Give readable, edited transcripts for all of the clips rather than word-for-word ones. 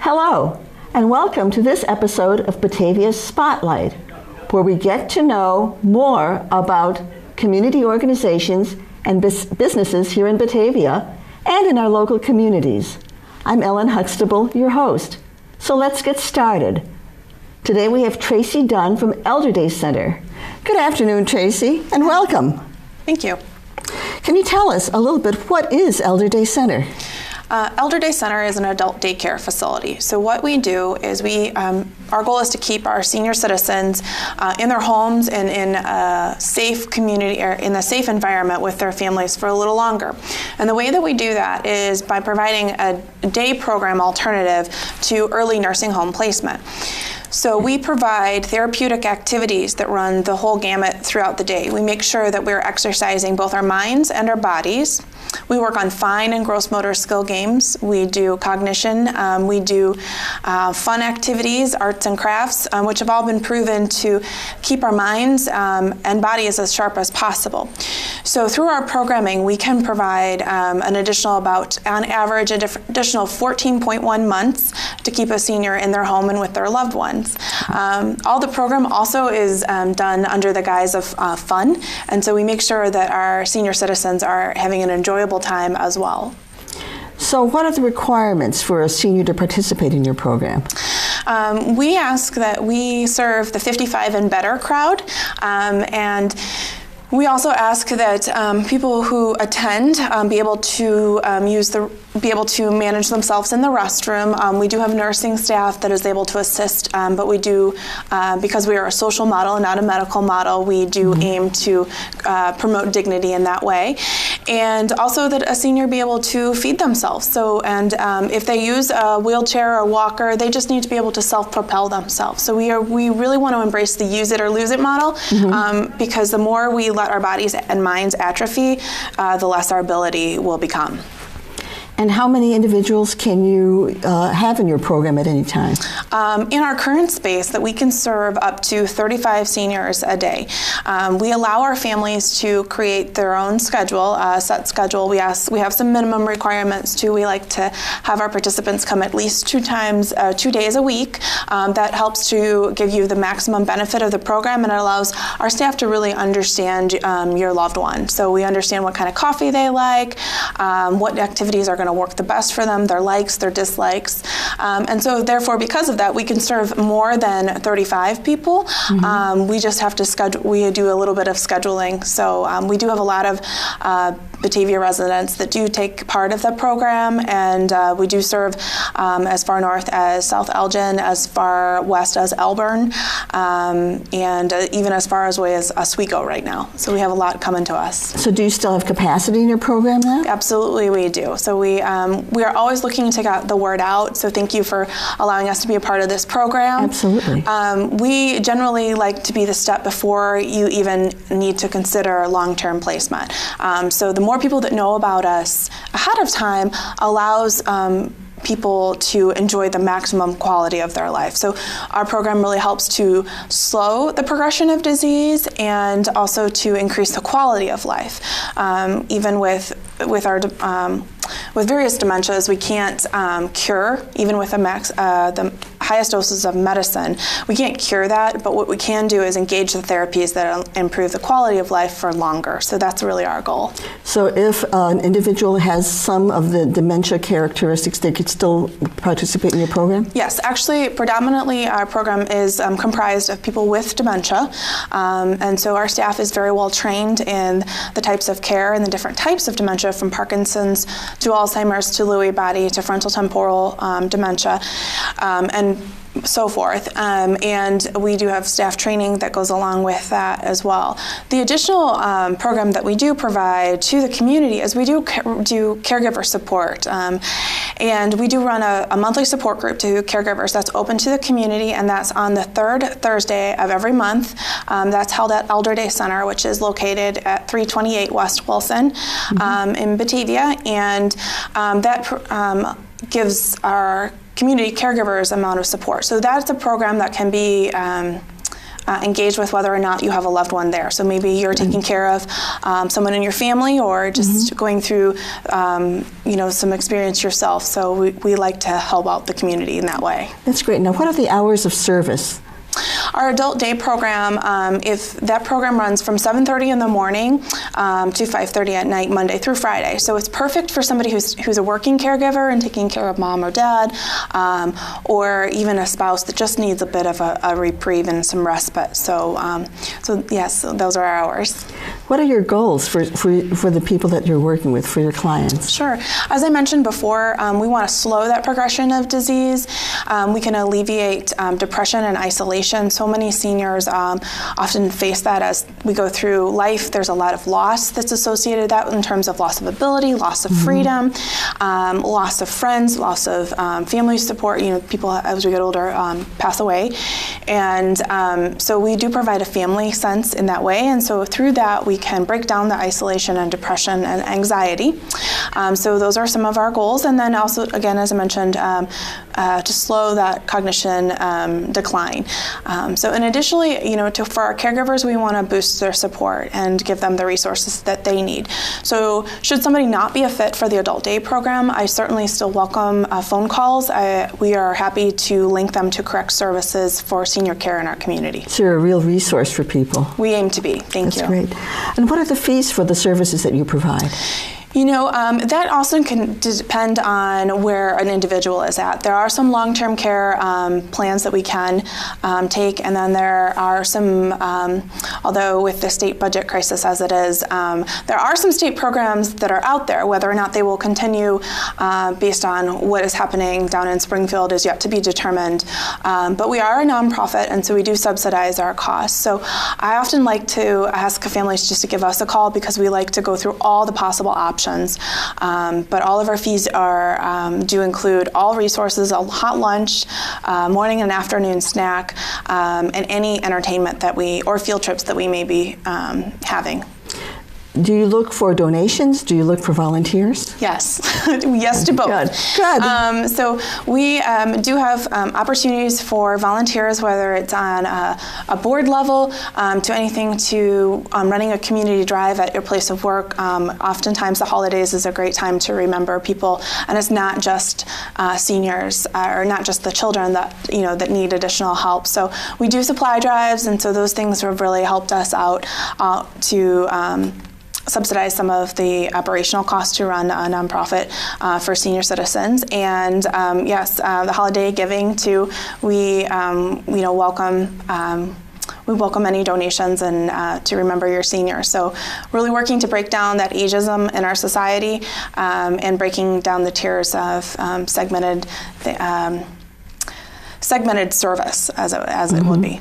Hello, and welcome to this episode of Batavia's Spotlight, where we get to know more about community organizations and businesses here in Batavia and in our local communities. I'm Ellen Huxtable, your host. So let's get started. Today we have Tracy Dunn from Elderday Center. Good afternoon, Tracy, and welcome. Thank you. Can you tell us a little bit, what is Elderday Center? Elderday Center is an adult daycare facility. So what we do is our goal is to keep our senior citizens in their homes and in a safe community or in a safe environment with their families for a little longer. And the way that we do that is by providing a day program alternative to early nursing home placement. So we provide therapeutic activities that run the whole gamut throughout the day. We make sure that we're exercising both our minds and our bodies. We work on fine and gross motor skill games. We do cognition. We do fun activities, arts and crafts, which have all been proven to keep our minds and bodies as sharp as possible. So through our programming, we can provide an additional on average, additional 14.1 months to keep a senior in their home and with their loved ones. All the program also is done under the guise of fun, and so we make sure that our senior citizens are having an enjoyable time as well. So what are the requirements for a senior to participate in your program? We ask that we serve the 55 and better crowd, and we also ask that people who attend be able to manage themselves in the restroom. We do have nursing staff that is able to assist, but we do, because we are a social model and not a medical model, we do aim to promote dignity in that way. And also that a senior be able to feed themselves. So, and if they use a wheelchair or walker, they just need to be able to self-propel themselves. So we really want to embrace the use it or lose it model, because the more we let our bodies and minds atrophy, the less our ability will become. And how many individuals can you have in your program at any time? In our current space, that we can serve up to 35 seniors a day. We allow our families to create their own schedule, set schedule. We have some minimum requirements too. We like to have our participants come at least 2 days a week. That helps to give you the maximum benefit of the program, and it allows our staff to really understand your loved one. So we understand what kind of coffee they like, what activities are going to work the best for them, their likes, their dislikes. And so therefore, because of that, we can serve more than 35 people. We just have to schedule, we do a little bit of scheduling. So we do have a lot of Batavia residents that do take part of the program, and we do serve as far north as South Elgin, as far west as Elburn, and even as far away as Oswego right now. So we have a lot coming to us. So do you still have capacity in your program now? Absolutely, we do. So we are always looking to get the word out. So thank you for allowing us to be a part of this program. Absolutely. We generally like to be the step before you even need to consider long-term placement. So the more people that know about us ahead of time allows people to enjoy the maximum quality of their life. So our program really helps to slow the progression of disease and also to increase the quality of life. Even with various dementias, we can't cure, even with the highest doses of medicine. We can't cure that, but what we can do is engage the therapies that improve the quality of life for longer. So that's really our goal. So if an individual has some of the dementia characteristics, they could still participate in your program? Yes, actually, predominantly our program is comprised of people with dementia, and so our staff is very well trained in the types of care and the different types of dementia, from Parkinson's to Alzheimer's to Lewy body to frontal temporal dementia, and so forth. And we do have staff training that goes along with that as well. The additional program that we do provide to the community is we do caregiver support. And we do run a monthly support group to caregivers that's open to the community, and that's on the 3rd Thursday of every month. That's held at Elderday Center, which is located at 328 West Wilson in Batavia. And that gives our community caregivers amount of support. So that's a program that can be engaged with whether or not you have a loved one there. So maybe you're taking care of someone in your family, or just going through some experience yourself. So we like to help out the community in that way. That's great. Now, what are the hours of service? Our adult day program, if that program runs from 7:30 in the morning to 5:30 at night, Monday through Friday. So it's perfect for somebody who's a working caregiver and taking care of mom or dad, or even a spouse that just needs a bit of a reprieve and some respite. So yes, those are our hours. What are your goals for the people that you're working with, for your clients? Sure. As I mentioned before, we want to slow that progression of disease. We can alleviate depression and isolation. So many seniors often face that as we go through life. There's a lot of loss that's associated with that in terms of loss of ability, loss of freedom, loss of friends, loss of family support. People as we get older pass away. And so we do provide a family sense in that way. And so through that, we can break down the isolation and depression and anxiety. So those are some of our goals. And then also, again, as I mentioned, to slow that cognition decline. And additionally, for our caregivers, we want to boost their support and give them the resources that they need. So should somebody not be a fit for the adult day program, I certainly still welcome phone calls. We are happy to link them to correct services for senior care in our community. So you're a real resource for people. We aim to be. Thank you. That's great. And what are the fees for the services that you provide? That also can depend on where an individual is at. There are some long-term care plans that we can take, and then there are some, although with the state budget crisis as it is, there are some state programs that are out there. Whether or not they will continue based on what is happening down in Springfield is yet to be determined. But we are a nonprofit, and so we do subsidize our costs. So I often like to ask families just to give us a call, because we like to go through all the possible options. But all of our fees do include all resources, a hot lunch, morning and afternoon snack, and any entertainment or field trips that we may be having. Do you look for donations? Do you look for volunteers? Yes. Yes to both. Good. So we do have opportunities for volunteers, whether it's on a board level, to anything to running a community drive at your place of work. Oftentimes the holidays is a great time to remember people, and it's not just seniors or not just the children that need additional help. So we do supply drives, and so those things have really helped us out to subsidize some of the operational costs to run a nonprofit for senior citizens. And yes, the holiday giving too. We welcome any donations and to remember your senior. So really working to break down that ageism in our society and breaking down the tiers of segmented service as it would be.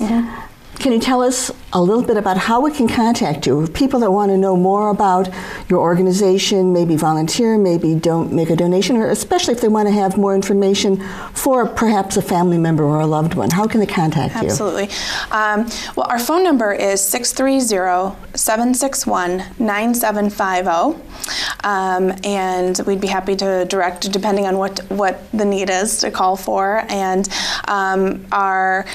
Yeah. Can you tell us a little bit about how we can contact you? People that want to know more about your organization, maybe volunteer, maybe don't make a donation, or especially if they want to have more information for perhaps a family member or a loved one, how can they contact you? Absolutely. Well, our phone number is 630-761-9750, and we'd be happy to direct, depending on what the need is, to call for. And our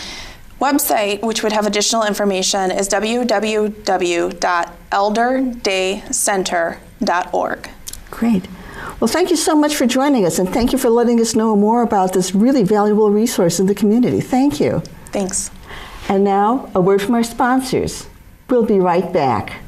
website, which would have additional information, is www.elderDayCenter.org. Great. Well, thank you so much for joining us, and thank you for letting us know more about this really valuable resource in the community. Thank you. Thanks. And now, a word from our sponsors. We'll be right back.